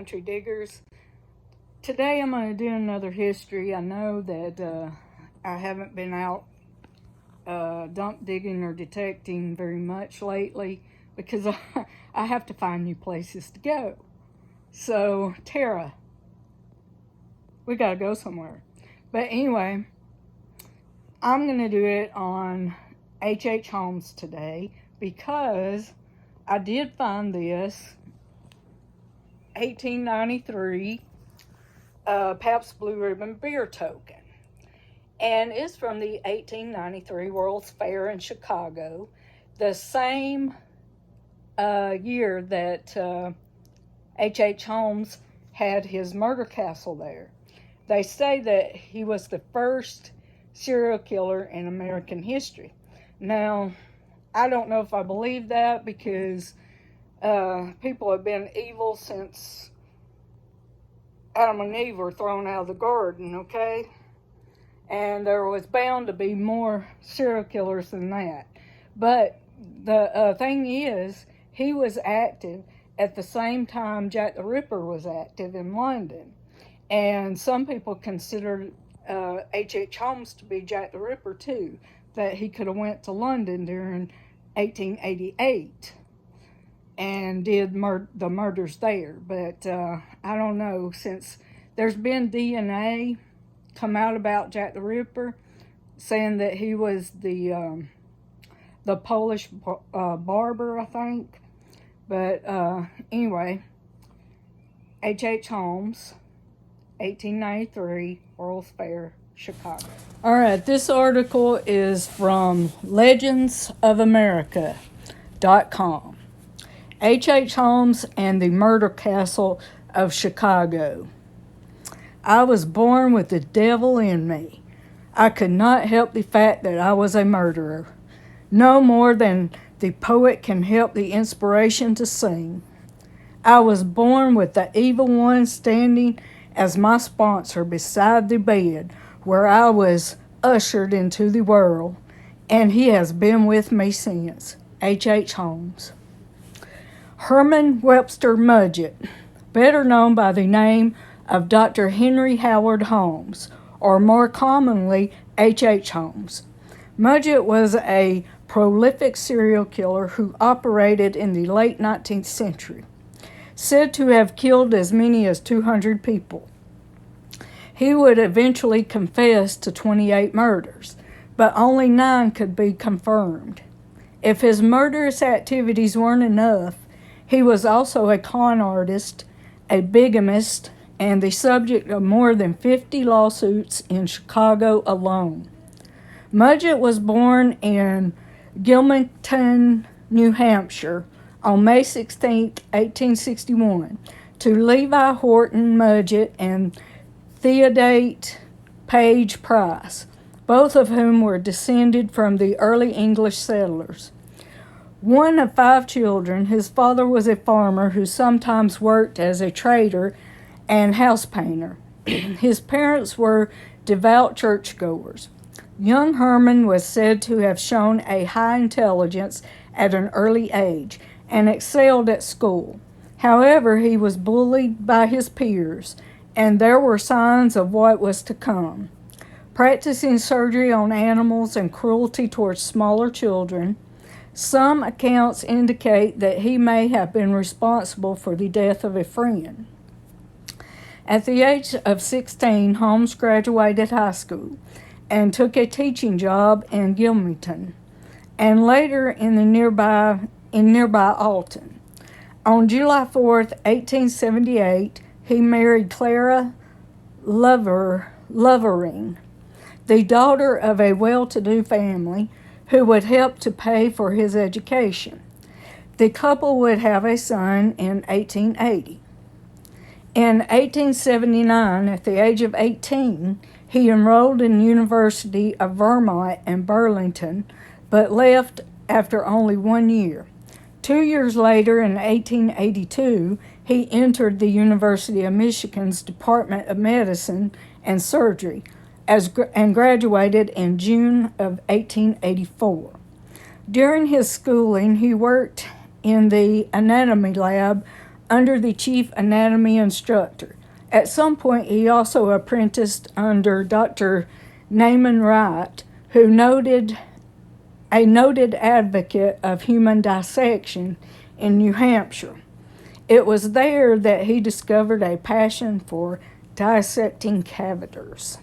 Country Diggers. Today I'm going to do another history. I know that I haven't been out dump digging or detecting very much lately because I have to find new places to go. So, Tara, we got to go somewhere. But anyway, I'm going to do it on H.H. Holmes today because I did find this 1893 Pabst Blue Ribbon beer token. And it's from the 1893 World's Fair in Chicago, the same year that H.H. Holmes had his murder castle there. They say that he was the first serial killer in American history. Now, I don't know if I believe that because people have been evil since Adam and Eve were thrown out of the garden, okay? And there was bound to be more serial killers than that. But the thing is, he was active at the same time Jack the Ripper was active in London. And some people considered H.H. Holmes to be Jack the Ripper too, that he could have went to London during 1888 and did the murders there. But I don't know, since there's been DNA come out about Jack the Ripper saying that he was the Polish barber, I think. But anyway, H.H. Holmes, 1893, World's Fair, Chicago. All right, this article is from legendsofamerica.com. H.H. Holmes and the Murder Castle of Chicago. I was born with the devil in me. I could not help the fact that I was a murderer, no more than the poet can help the inspiration to sing. I was born with the evil one standing as my sponsor beside the bed where I was ushered into the world, and he has been with me since. H.H. Holmes. Herman Webster Mudgett, better known by the name of Dr. Henry Howard Holmes, or more commonly H.H. Holmes. Mudgett was a prolific serial killer who operated in the late 19th century, said to have killed as many as 200 people. He would eventually confess to 28 murders, but only 9 could be confirmed. If his murderous activities weren't enough, he was also a con artist, a bigamist, and the subject of more than 50 lawsuits in Chicago alone. Mudgett was born in Gilmanton, New Hampshire, on May 16, 1861, to Levi Horton Mudgett and Theodate Page Price, both of whom were descended from the early English settlers. One of 5 children, his father was a farmer who sometimes worked as a trader and house painter. His parents were devout churchgoers. Young Herman was said to have shown a high intelligence at an early age and excelled at school. However, he was bullied by his peers, and there were signs of what was to come. Practicing surgery on animals and cruelty towards smaller children, some accounts indicate that he may have been responsible for the death of a friend. At the age of 16, Holmes graduated high school and took a teaching job in Gilmanton, and later in nearby Alton. On July 4th, 1878, he married Clara Lovering, the daughter of a well-to-do family who would help to pay for his education. The couple would have a son in 1880. In 1879, at the age of 18, he enrolled in the University of Vermont in Burlington, but left after only 1 year. 2 years later, in 1882, he entered the University of Michigan's Department of Medicine and Surgery and graduated in June of 1884. During his schooling, he worked in the anatomy lab under the chief anatomy instructor. At some point, he also apprenticed under Dr. Naaman Wright, who a noted advocate of human dissection in New Hampshire. It was there that he discovered a passion for dissecting cadavers.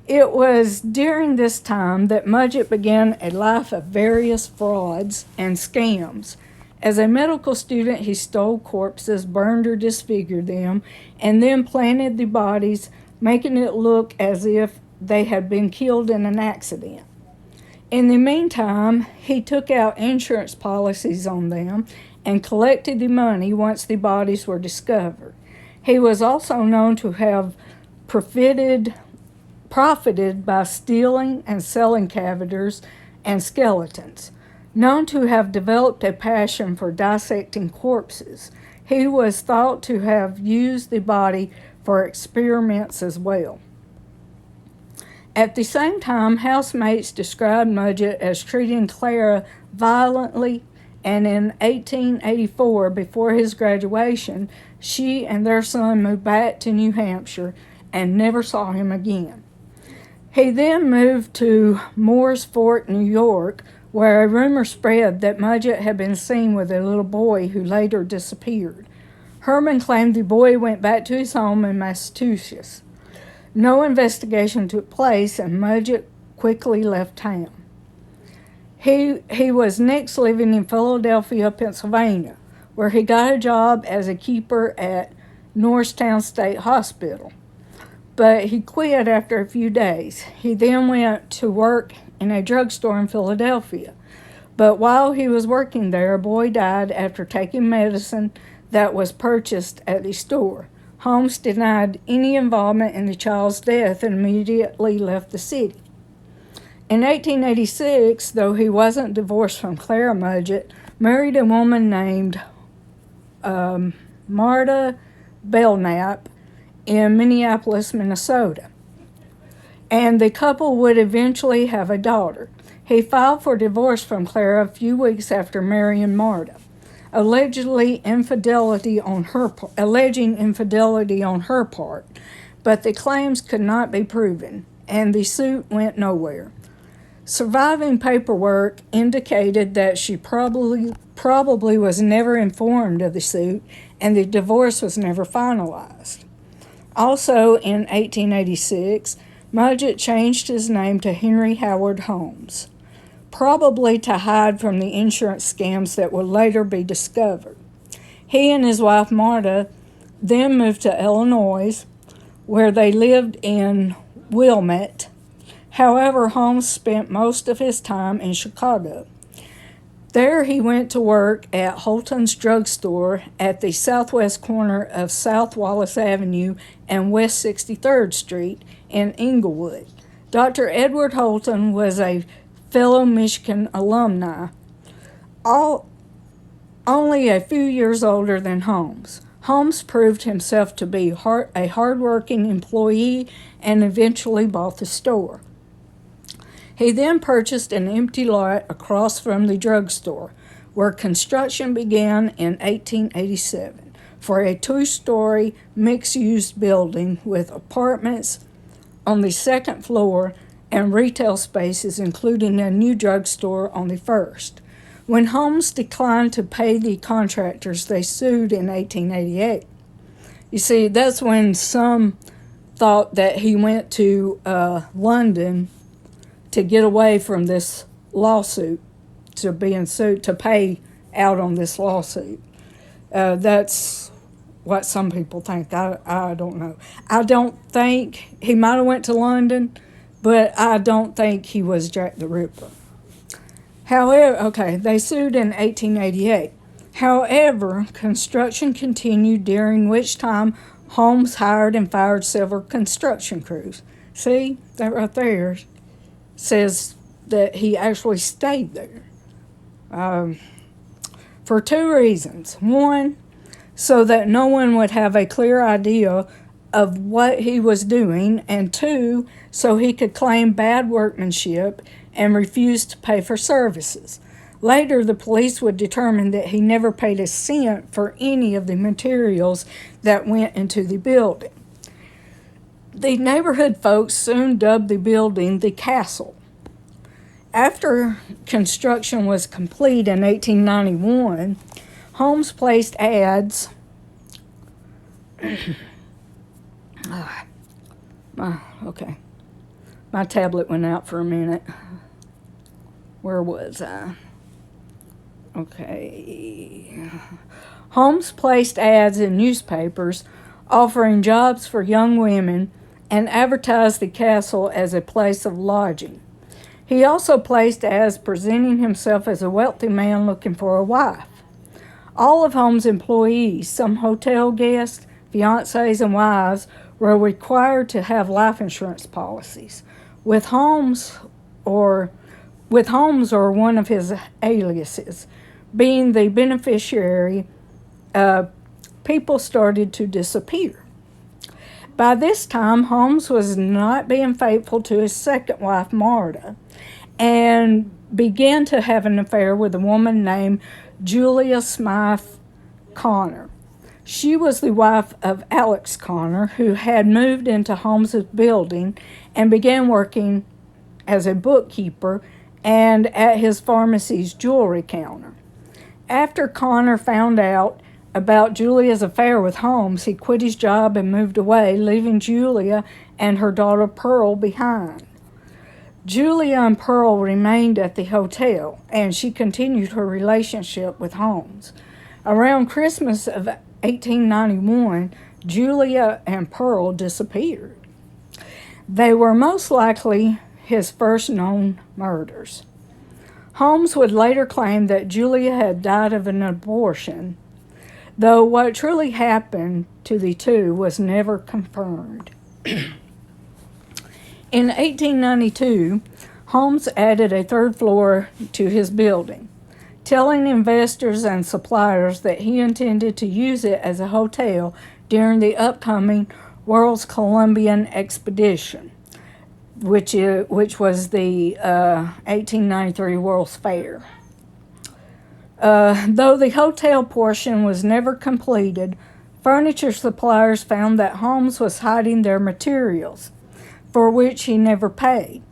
It was during this time that Mudgett began a life of various frauds and scams. As a medical student, he stole corpses, burned or disfigured them, and then planted the bodies, making it look as if they had been killed in an accident. In the meantime, he took out insurance policies on them and collected the money once the bodies were discovered. He was also known to have profited by stealing and selling cadavers and skeletons. Known to have developed a passion for dissecting corpses, he was thought to have used the body for experiments as well. At the same time, housemates described Mudgett as treating Clara violently, and in 1884, before his graduation, she and their son moved back to New Hampshire and never saw him again. He then moved to Moore's Fort, New York, where a rumor spread that Mudgett had been seen with a little boy who later disappeared. Herman claimed the boy went back to his home in Massachusetts. No investigation took place, and Mudgett quickly left town. He was next living in Philadelphia, Pennsylvania, where he got a job as a keeper at Norristown State Hospital. But he quit after a few days. He then went to work in a drugstore in Philadelphia. But while he was working there, a boy died after taking medicine that was purchased at the store. Holmes denied any involvement in the child's death and immediately left the city. In 1886, though he wasn't divorced from Clara Mudgett, married a woman named Marta Belknap in Minneapolis, Minnesota. And the couple would eventually have a daughter. He filed for divorce from Clara a few weeks after marrying Marta, alleging infidelity on her part, but the claims could not be proven, and the suit went nowhere. Surviving paperwork indicated that she probably was never informed of the suit, and the divorce was never finalized. Also, in 1886, Mudgett changed his name to Henry Howard Holmes, probably to hide from the insurance scams that would later be discovered. He and his wife Marta then moved to Illinois, where they lived in Wilmette. However, Holmes spent most of his time in Chicago. There he went to work at Holton's Drugstore at the southwest corner of South Wallace Avenue and West 63rd Street in Englewood. Dr. Edward Holton was a fellow Michigan alumni, only a few years older than Holmes. Holmes proved himself to be a hard-working employee and eventually bought the store. He then purchased an empty lot across from the drugstore, where construction began in 1887 for a two-story mixed-use building with apartments on the second floor and retail spaces, including a new drugstore on the first. When Holmes declined to pay the contractors, they sued in 1888. You see, that's when some thought that he went to London to get away from this lawsuit, to being sued, to pay out on this lawsuit. That's what some people think. I don't know. I don't think he might have went to London, but I don't think he was Jack the Ripper. However, they sued in 1888. However, construction continued, during which time Holmes hired and fired several construction crews. See, that right there says that he actually stayed there for two reasons. One, so that no one would have a clear idea of what he was doing, and two, so he could claim bad workmanship and refuse to pay for services. Later, the police would determine that he never paid a cent for any of the materials that went into the building. The neighborhood folks soon dubbed the building the Castle. After construction was complete in 1891, Holmes placed ads. Okay. My tablet went out for a minute. Where was I? Okay. Holmes placed ads in newspapers offering jobs for young women and advertised the castle as a place of lodging. He also placed ads presenting himself as a wealthy man looking for a wife. All of Holmes' employees, some hotel guests, fiancés, and wives, were required to have life insurance policies. With Holmes or one of his aliases being the beneficiary, people started to disappear. By this time, Holmes was not being faithful to his second wife, Marta, and began to have an affair with a woman named Julia Smythe Connor. She was the wife of Alex Connor, who had moved into Holmes's building and began working as a bookkeeper and at his pharmacy's jewelry counter. After Connor found out about Julia's affair with Holmes, he quit his job and moved away, leaving Julia and her daughter Pearl behind. Julia and Pearl remained at the hotel, and she continued her relationship with Holmes. Around Christmas of 1891, Julia and Pearl disappeared. They were most likely his first known murders. Holmes would later claim that Julia had died of an abortion, though what truly happened to the two was never confirmed. In 1892, Holmes added a third floor to his building, telling investors and suppliers that he intended to use it as a hotel during the upcoming World's Columbian Expedition, which was the 1893 World's Fair. Though the hotel portion was never completed, furniture suppliers found that Holmes was hiding their materials, for which he never paid.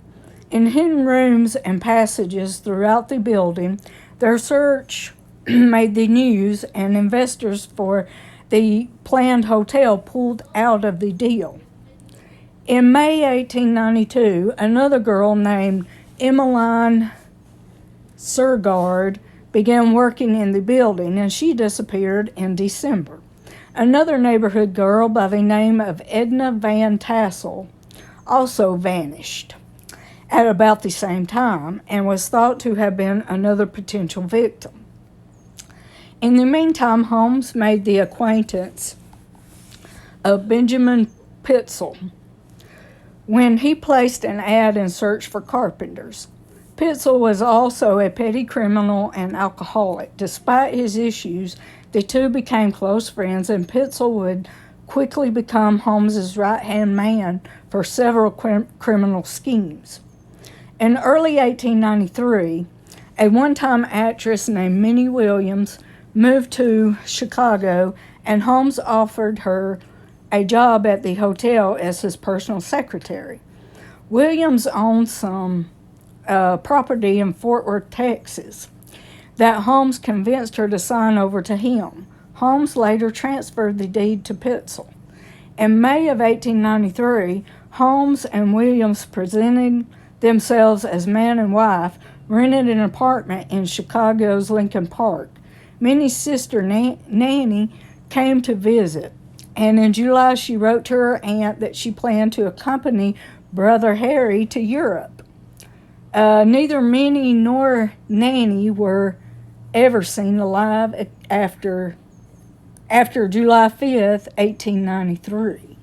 In hidden rooms and passages throughout the building, their search made the news, and investors for the planned hotel pulled out of the deal. In May 1892, another girl named Emmeline Surgard began working in the building, and she disappeared in December. Another neighborhood girl by the name of Edna Van Tassel also vanished at about the same time and was thought to have been another potential victim. In the meantime, Holmes made the acquaintance of Benjamin Pitzel when he placed an ad in search for carpenters. Pitzel was also a petty criminal and alcoholic. Despite his issues, the two became close friends, and Pitzel would quickly become Holmes's right-hand man for several criminal schemes. In early 1893, a one-time actress named Minnie Williams moved to Chicago, and Holmes offered her a job at the hotel as his personal secretary. Williams owned some property in Fort Worth, Texas, that Holmes convinced her to sign over to him. Holmes later transferred the deed to Pitzel. In May of 1893, Holmes and Williams presented themselves as man and wife, rented an apartment in Chicago's Lincoln Park. Minnie's sister, Nanny, came to visit, and in July she wrote to her aunt that she planned to accompany Brother Harry to Europe. Neither Minnie nor Nanny were ever seen alive after July 5th, 1893.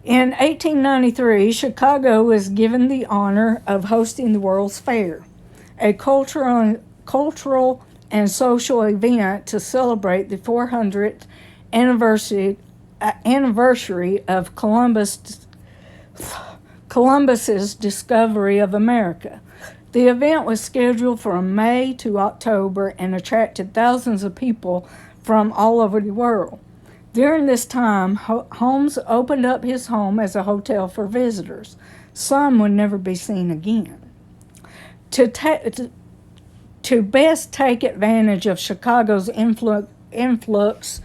In 1893, Chicago was given the honor of hosting the World's Fair, a cultural and social event to celebrate the 400th anniversary of Columbus's discovery of America. The event was scheduled from May to October and attracted thousands of people from all over the world. During this time, Holmes opened up his home as a hotel for visitors. Some would never be seen again. To best take advantage of Chicago's influx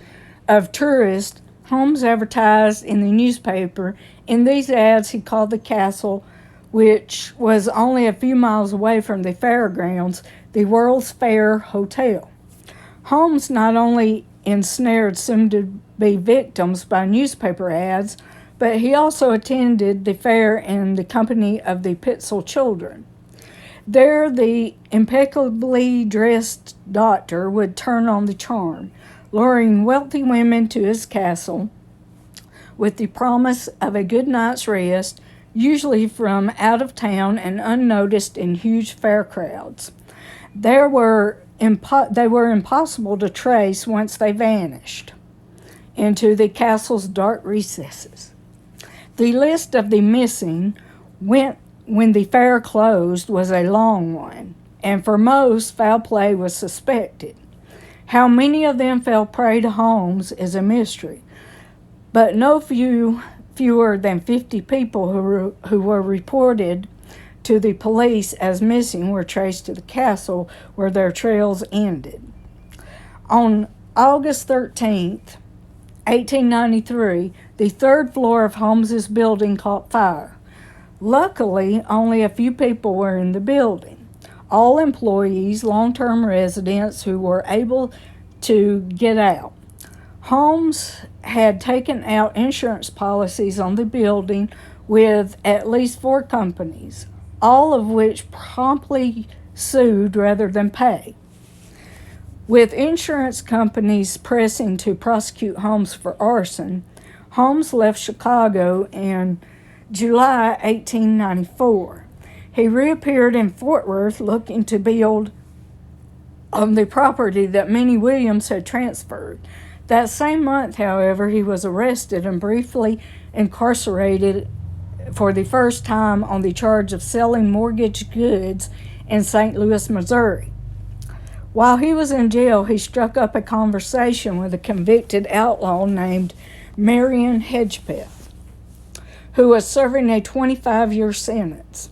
of tourists, Holmes advertised in the newspaper. In these ads, he called the castle, which was only a few miles away from the fairgrounds, the World's Fair Hotel. Holmes not only ensnared soon-to-be victims by newspaper ads, but he also attended the fair in the company of the Pitzel children. There, the impeccably dressed doctor would turn on the charm, luring wealthy women to his castle with the promise of a good night's rest, usually from out of town and unnoticed in huge fair crowds. They were impossible to trace once they vanished into the castle's dark recesses. The list of the missing when the fair closed was a long one, and for most, foul play was suspected. How many of them fell prey to Holmes is a mystery, but no fewer than 50 people who were reported to the police as missing were traced to the castle where their trails ended. On August 13th, 1893, the third floor of Holmes's building caught fire. Luckily, only a few people were in the building. All employees, long-term residents who were able to get out. Holmes had taken out insurance policies on the building with at least 4 companies, all of which promptly sued rather than pay. With insurance companies pressing to prosecute Holmes for arson, Holmes left Chicago in July 1894. He reappeared in Fort Worth looking to build on the property that Minnie Williams had transferred. That same month, however, he was arrested and briefly incarcerated for the first time on the charge of selling mortgaged goods in St. Louis, Missouri. While he was in jail, he struck up a conversation with a convicted outlaw named Marion Hedgepeth, who was serving a 25-year sentence.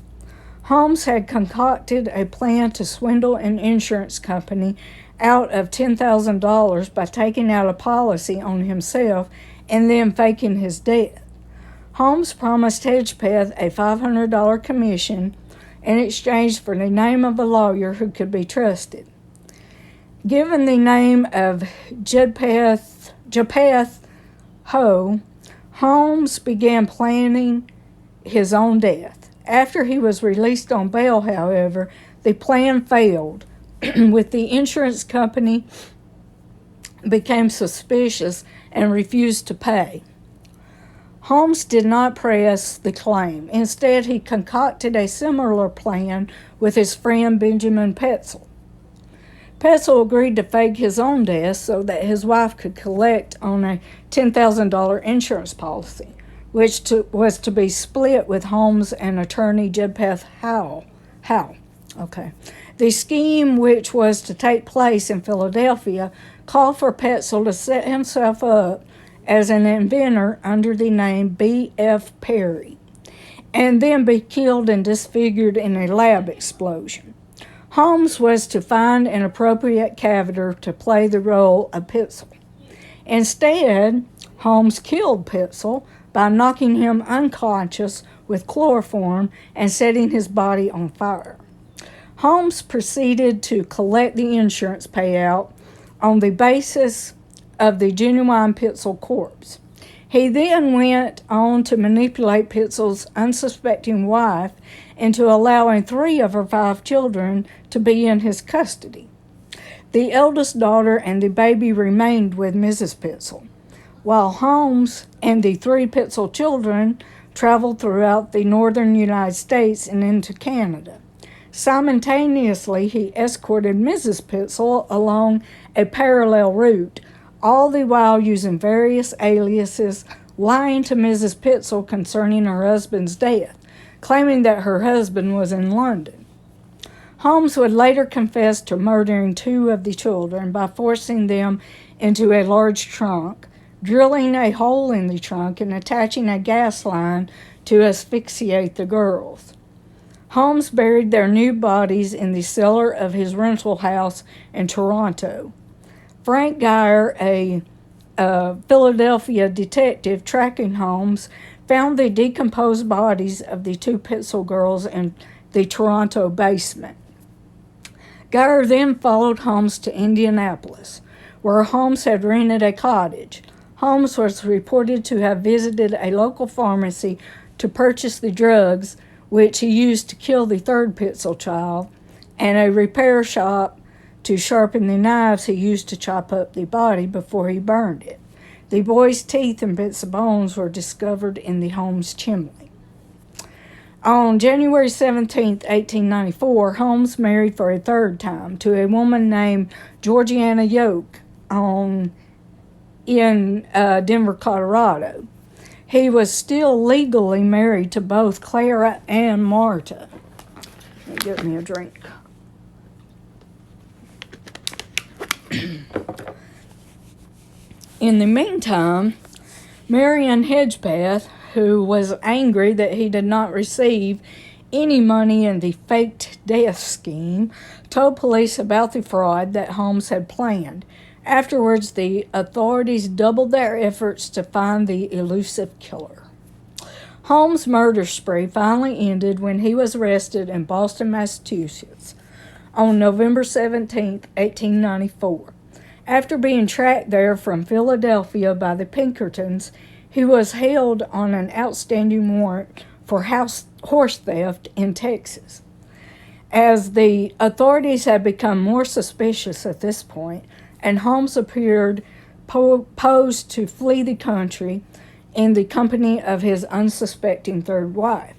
Holmes had concocted a plan to swindle an insurance company out of $10,000 by taking out a policy on himself and then faking his death. Holmes promised Hedgepeth a $500 commission in exchange for the name of a lawyer who could be trusted. Given the name of Japheth Ho, Holmes began planning his own death. After he was released on bail, however, the plan failed. With the insurance company became suspicious and refused to pay. Holmes did not press the claim. Instead, he concocted a similar plan with his friend Benjamin Pitzel. Pitzel agreed to fake his own death so that his wife could collect on a $10,000 insurance policy, which was to be split with Holmes and attorney Japheth Howe. Okay. The scheme, which was to take place in Philadelphia, called for Pitzel to set himself up as an inventor under the name B.F. Perry, and then be killed and disfigured in a lab explosion. Holmes was to find an appropriate cavator to play the role of Pitzel. Instead, Holmes killed Pitzel by knocking him unconscious with chloroform and setting his body on fire. Holmes proceeded to collect the insurance payout on the basis of the genuine Pitzel corpse. He then went on to manipulate Pitzel's unsuspecting wife into allowing 3 of her 5 children to be in his custody. The eldest daughter and the baby remained with Mrs. Pitzel, while Holmes and the 3 Pitzel children traveled throughout the northern United States and into Canada. Simultaneously, he escorted Mrs. Pitzel along a parallel route, all the while using various aliases, lying to Mrs. Pitzel concerning her husband's death, claiming that her husband was in London. Holmes would later confess to murdering 2 of the children by forcing them into a large trunk, drilling a hole in the trunk, and attaching a gas line to asphyxiate the girls. Holmes buried their nude bodies in the cellar of his rental house in Toronto. Frank Geyer, a Philadelphia detective tracking Holmes, found the decomposed bodies of the 2 Pitzel girls in the Toronto basement. Geyer then followed Holmes to Indianapolis, where Holmes had rented a cottage. Holmes was reported to have visited a local pharmacy to purchase the drugs which he used to kill the 3rd Pitzel child, and a repair shop to sharpen the knives he used to chop up the body before he burned it. The boy's teeth and bits of bones were discovered in the Holmes chimney. On January 17, 1894, Holmes married for a 3rd time to a woman named Georgiana Yoke in Denver, Colorado. He was still legally married to both Clara and Marta. Get me a drink. In the meantime, Marion Hedgepath, who was angry that he did not receive any money in the faked death scheme, told police about the fraud that Holmes had planned. Afterwards, the authorities doubled their efforts to find the elusive killer. Holmes' murder spree finally ended when he was arrested in Boston, Massachusetts on November 17, 1894. After being tracked there from Philadelphia by the Pinkertons, he was held on an outstanding warrant for horse theft in Texas. As the authorities had become more suspicious at this point, and Holmes appeared posed to flee the country in the company of his unsuspecting 3rd wife.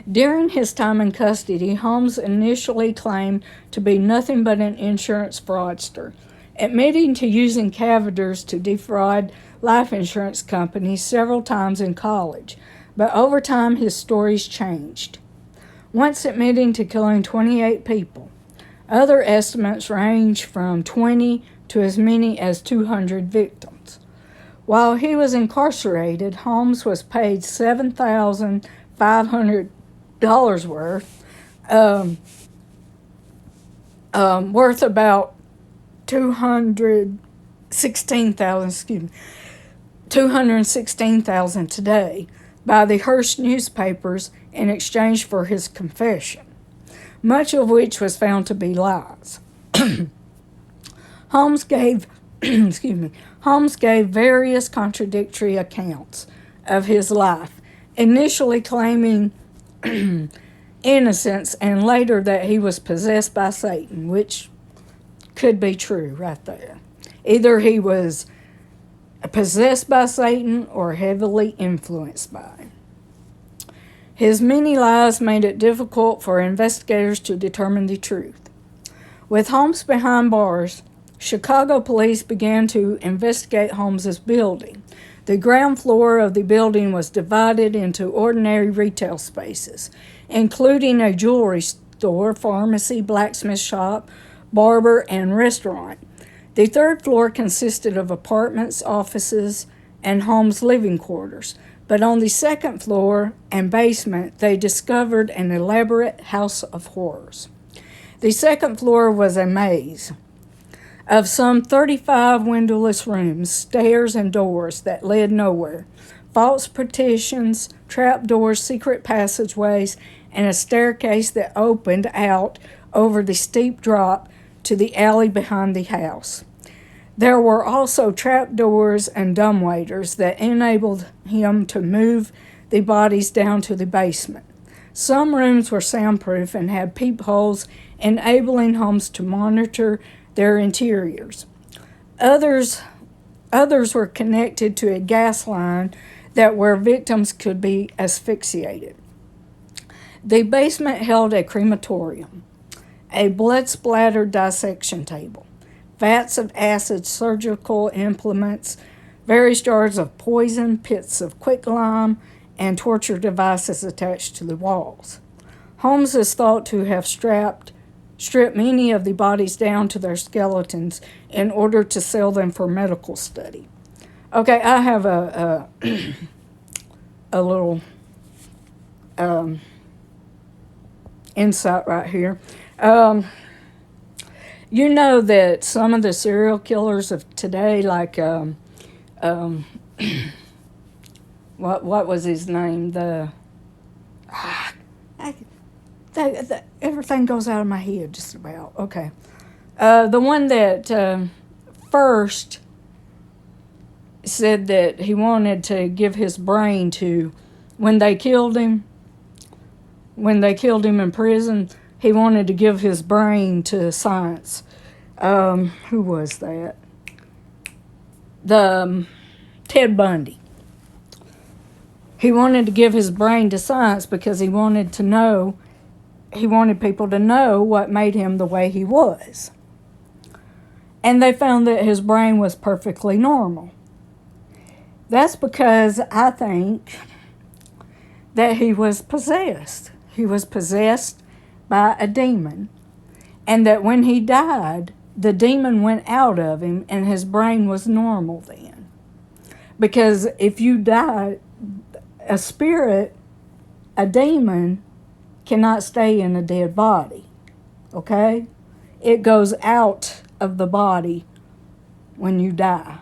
During his time in custody, Holmes initially claimed to be nothing but an insurance fraudster, admitting to using cavilers to defraud life insurance companies several times in college, but over time his stories changed. Once admitting to killing 28 people, other estimates range from 20 to as many as 200 victims. While he was incarcerated, Holmes was paid $7,500 worth about $216,000 today by the Hearst newspapers in exchange for his confession, much of which was found to be lies. Holmes gave various contradictory accounts of his life, initially claiming innocence and later that he was possessed by Satan, which could be true right there. Either he was possessed by Satan or heavily influenced by him. His many lies made it difficult for investigators to determine the truth. With Holmes behind bars, Chicago police began to investigate Holmes's building. The ground floor of the building was divided into ordinary retail spaces, including a jewelry store, pharmacy, blacksmith shop, barber, and restaurant. The 3rd floor consisted of apartments, offices, and Holmes' living quarters. But on the 2nd floor and basement, they discovered an elaborate house of horrors. The 2nd floor was a maze of some 35 windowless rooms, stairs and doors that led nowhere, false partitions, trapdoors, secret passageways, and a staircase that opened out over the steep drop to the alley behind the house. There were also trapdoors and dumbwaiters that enabled him to move the bodies down to the basement. Some rooms were soundproof and had peepholes, enabling Holmes to monitor their interiors. Others were connected to a gas line where victims could be asphyxiated. The basement held a crematorium, a blood-splattered dissection table, vats of acid, surgical implements, various jars of poison, pits of quicklime, and torture devices attached to the walls. Holmes is thought to have stripped many of the bodies down to their skeletons in order to sell them for medical study. Okay, I have a little insight right here. You know that some of the serial killers of today, like what was his name? Everything goes out of my head just about. Okay, the one that first said that he wanted to give his brain to, when they killed him in prison, he wanted to give his brain to science. Who was that? Ted Bundy. He wanted to give his brain to science because he wanted people to know what made him the way he was. And they found that his brain was perfectly normal. That's because I think that he was possessed. He was possessed by a demon. And that when he died, the demon went out of him and his brain was normal then. Because if you die, a spirit, a demon, cannot stay in a dead body. Okay? It goes out of the body when you die.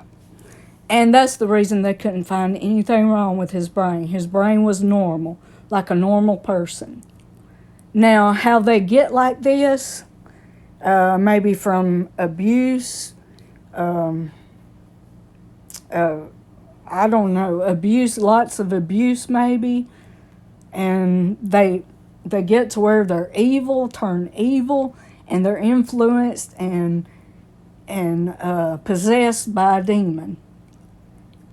And that's the reason they couldn't find anything wrong with his brain. His brain was normal, like a normal person. Now, how they get like this, maybe from abuse, I don't know, abuse, lots of abuse maybe, and they get to where they're evil, turn evil, and they're influenced and possessed by a demon.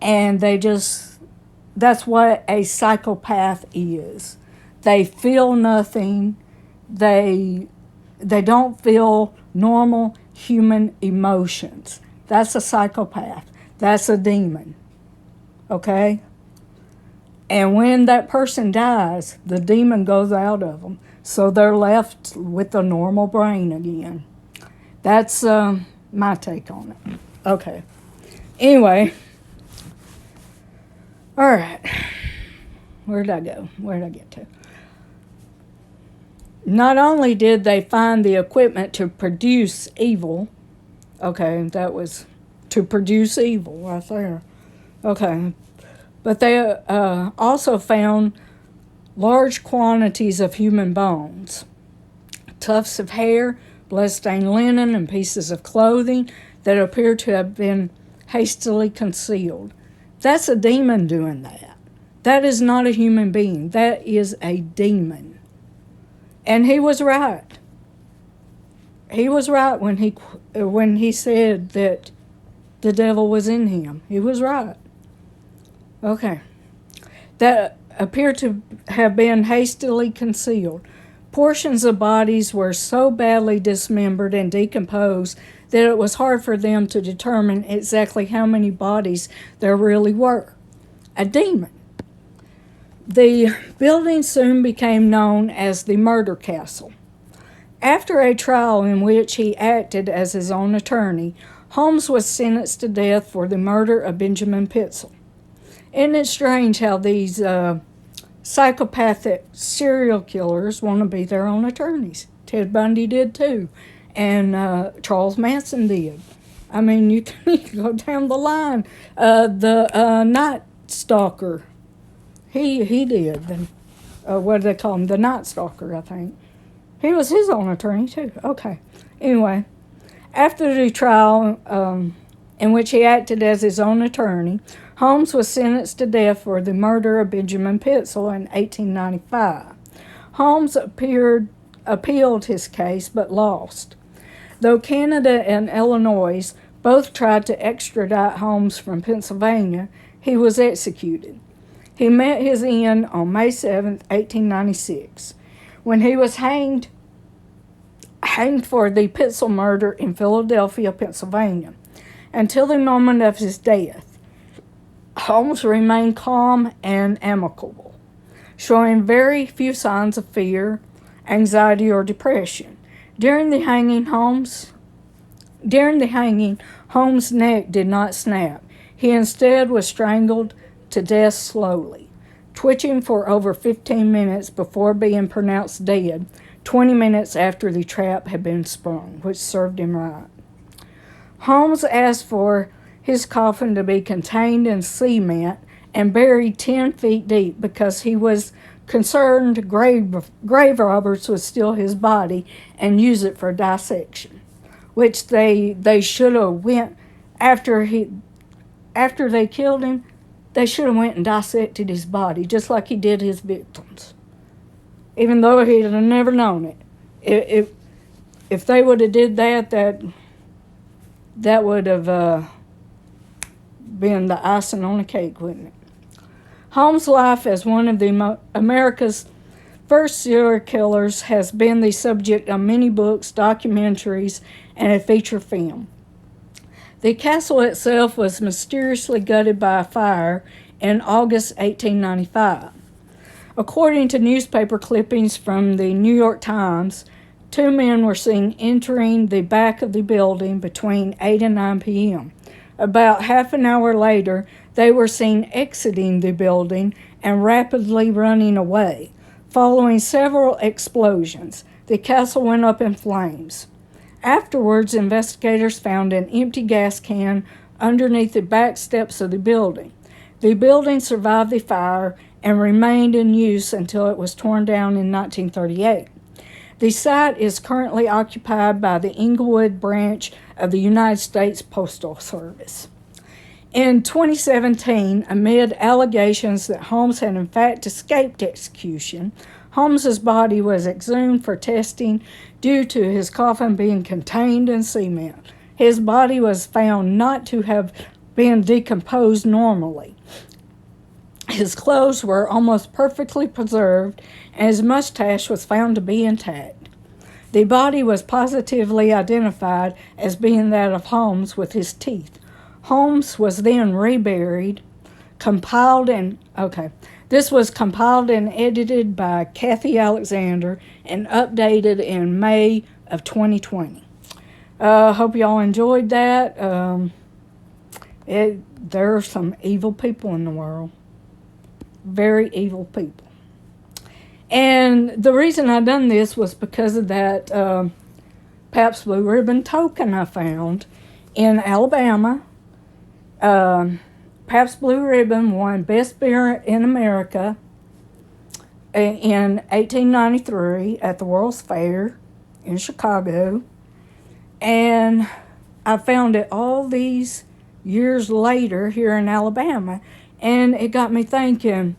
And that's what a psychopath is. They feel nothing. They don't feel normal human emotions. That's a psychopath. That's a demon. Okay? And when that person dies, the demon goes out of them. So they're left with a normal brain again. That's my take on it. Okay. Anyway. All right. Where did I go? Where did I get to? Not only did they find the equipment to produce evil. Okay, that was to produce evil right there. Okay. But they also found large quantities of human bones, tufts of hair, blood-stained linen, and pieces of clothing that appear to have been hastily concealed. That's a demon doing that. That is not a human being. That is a demon. And he was right. He was right when he said that the devil was in him. He was right. Okay. That appear to have been hastily concealed. Portions of bodies were so badly dismembered and decomposed that it was hard for them to determine exactly how many bodies there really were. A demon. The building soon became known as the Murder Castle. After a trial in which he acted as his own attorney, Holmes was sentenced to death for the murder of Benjamin Pitzel. Isn't it strange how these psychopathic serial killers want to be their own attorneys? Ted Bundy did too, and Charles Manson did. I mean, you can go down the line. The Night Stalker, he did. And, what do they call him? The Night Stalker, I think. He was his own attorney too. Okay. Anyway, after the trial in which he acted as his own attorney, Holmes was sentenced to death for the murder of Benjamin Pitzel in 1895. Holmes appealed his case but lost. Though Canada and Illinois both tried to extradite Holmes from Pennsylvania, he was executed. He met his end on May 7, 1896, when he was hanged for the Pitzel murder in Philadelphia, Pennsylvania. Until the moment of his death, Holmes remained calm and amicable, showing very few signs of fear anxiety, or depression. During the hanging, Holmes' neck did not snap. He instead was strangled to death slowly, twitching for over 15 minutes before being pronounced dead, 20 minutes after the trap had been sprung, which served him right. Holmes asked for his coffin to be contained in cement and buried 10 feet deep because he was concerned grave robbers would steal his body and use it for dissection, which they should have went after they killed him. They should have went and dissected his body just like he did his victims, even though he'd have never known it. If they would have did that would have been the icing on the cake, wouldn't it? Holmes' life as one of America's first serial killers has been the subject of many books, documentaries, and a feature film. The castle itself was mysteriously gutted by a fire in August 1895. According to newspaper clippings from the New York Times, 2 men were seen entering the back of the building between 8 and 9 p.m. About half an hour later, they were seen exiting the building and rapidly running away. Following several explosions, the castle went up in flames. Afterwards, investigators found an empty gas can underneath the back steps of the building. The building survived the fire and remained in use until it was torn down in 1938. The site is currently occupied by the Inglewood branch of the United States Postal Service. In 2017, amid allegations that Holmes had in fact escaped execution, Holmes's body was exhumed for testing due to his coffin being contained in cement. His body was found not to have been decomposed normally. His clothes were almost perfectly preserved, and his mustache was found to be intact. The body was positively identified as being that of Holmes with his teeth. Holmes was then reburied, This was compiled and edited by Kathy Alexander and updated in May of 2020. Hope y'all enjoyed that. There are some evil people in the world. Very evil people. And the reason I done this was because of that Pabst Blue Ribbon token I found in Alabama. Pabst Blue Ribbon won Best Beer in America in 1893 at the World's Fair in Chicago. And I found it all these years later here in Alabama. And it got me thinking,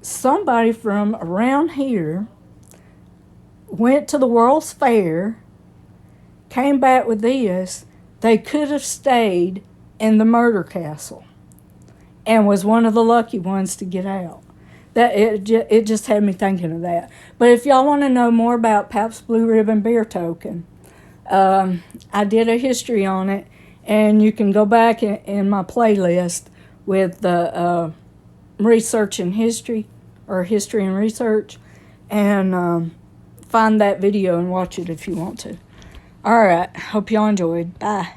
somebody from around here went to the World's Fair, came back with this. They could have stayed in the murder castle and was one of the lucky ones to get out. It just had me thinking of that. But if y'all want to know more about Pabst Blue Ribbon beer token, I did a history on it, and you can go back in my playlist with the research and history, or history and research, and find that video and watch it if you want to. All right, hope y'all enjoyed. Bye.